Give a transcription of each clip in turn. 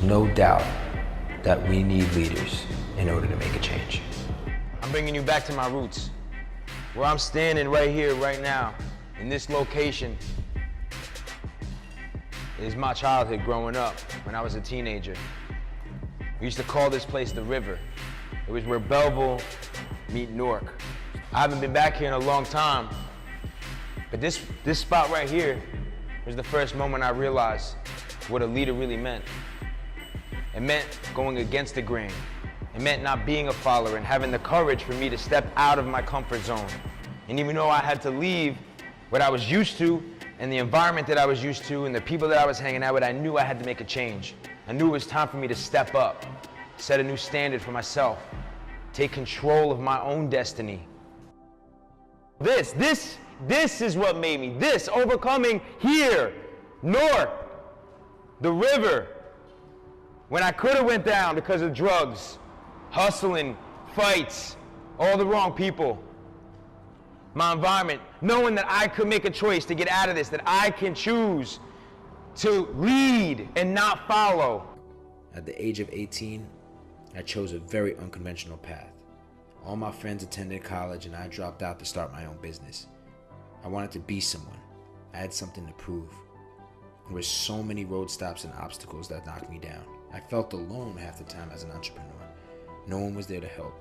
no doubt that we need leaders in order to make a change. I'm bringing you back to my roots. Where I'm standing right here, right now, in this location, is my childhood growing up when I was a teenager. We used to call this place the River. It was where Belleville meet Newark. I haven't been back here in a long time, but this spot right here was the first moment I realized what a leader really meant. It meant going against the grain. It meant not being a follower and having the courage for me to step out of my comfort zone. And even though I had to leave what I was used to and the environment that I was used to and the people that I was hanging out with, I knew I had to make a change. I knew it was time for me to step up, set a new standard for myself, take control of my own destiny. This is what made me. This, overcoming here, North, the River, when I could have went down because of drugs, hustling, fights, all the wrong people. My environment, knowing that I could make a choice to get out of this, that I can choose to lead and not follow. At the age of 18, I chose a very unconventional path. All my friends attended college and I dropped out to start my own business. I wanted to be someone. I had something to prove. There were so many road stops and obstacles that knocked me down. I felt alone half the time as an entrepreneur. No one was there to help.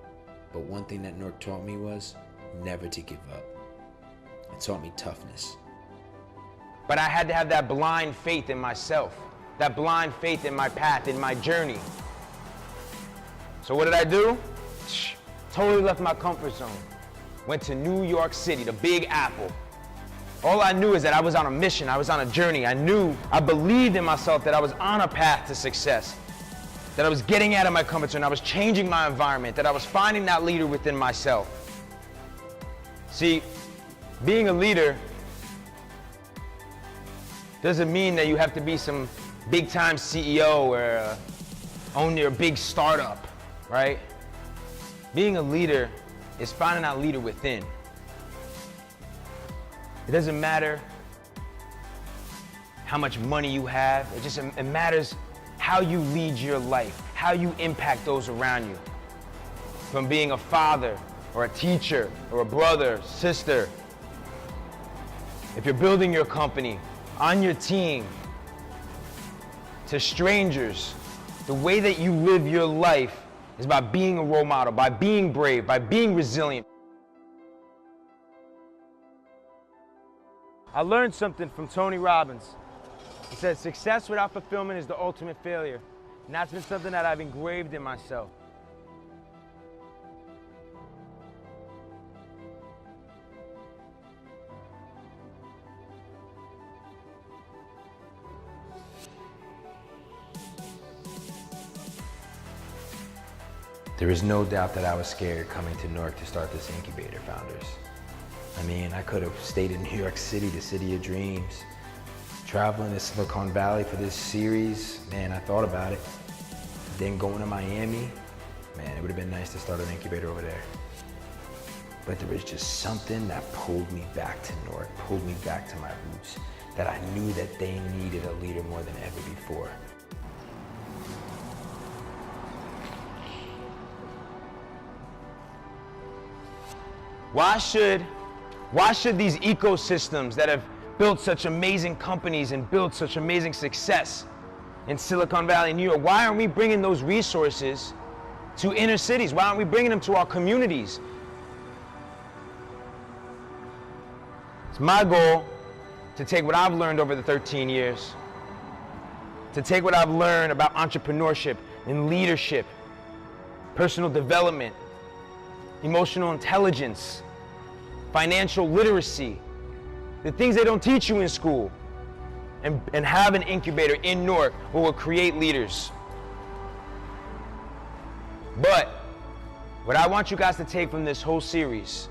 But one thing that Newark taught me was never to give up. It taught me toughness. But I had to have that blind faith in myself, that blind faith in my path, in my journey. So what did I do? Totally left my comfort zone. Went to New York City, the Big Apple. All I knew is that I was on a mission, I was on a journey. I believed in myself that I was on a path to success, that I was getting out of my comfort zone, I was changing my environment, that I was finding that leader within myself. See, being a leader doesn't mean that you have to be some big-time CEO or own your big startup, right? Being a leader is finding that leader within. It doesn't matter how much money you have. It matters how you lead your life, how you impact those around you. From being a father or a teacher or a brother, sister. If you're building your company, on your team, to strangers, the way that you live your life is by being a role model, by being brave, by being resilient. I learned something from Tony Robbins. He said, success without fulfillment is the ultimate failure. And that's been something that I've engraved in myself. There is no doubt that I was scared coming to Newark to start this incubator, Founders. I mean, I could have stayed in New York City, the city of dreams. Traveling to Silicon Valley for this series, man, I thought about it. Then going to Miami, man, it would have been nice to start an incubator over there. But there was just something that pulled me back to Newark, pulled me back to my roots, that I knew that they needed a leader more than ever before. Why should these ecosystems that have built such amazing companies and built such amazing success in Silicon Valley, New York, why aren't we bringing those resources to inner cities? Why aren't we bringing them to our communities? It's my goal to take what I've learned over the 13 years, to take what I've learned about entrepreneurship and leadership, personal development, emotional intelligence, financial literacy, the things they don't teach you in school, and have an incubator in Newark where we'll create leaders. But what I want you guys to take from this whole series,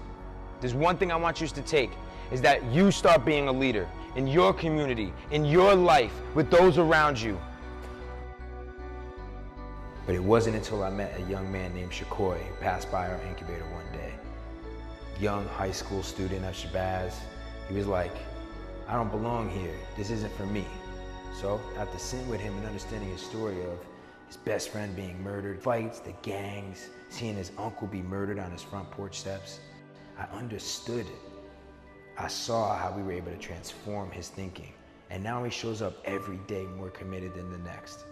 there's one thing I want you to take, is that you start being a leader in your community, in your life, with those around you. But it wasn't until I met a young man named Shakoy who passed by our incubator one day. Young high school student at Shabazz. He was like, I don't belong here. This isn't for me. So after sitting with him and understanding his story of his best friend being murdered, fights, the gangs, seeing his uncle be murdered on his front porch steps. I understood it. I saw how we were able to transform his thinking. And now he shows up every day more committed than the next.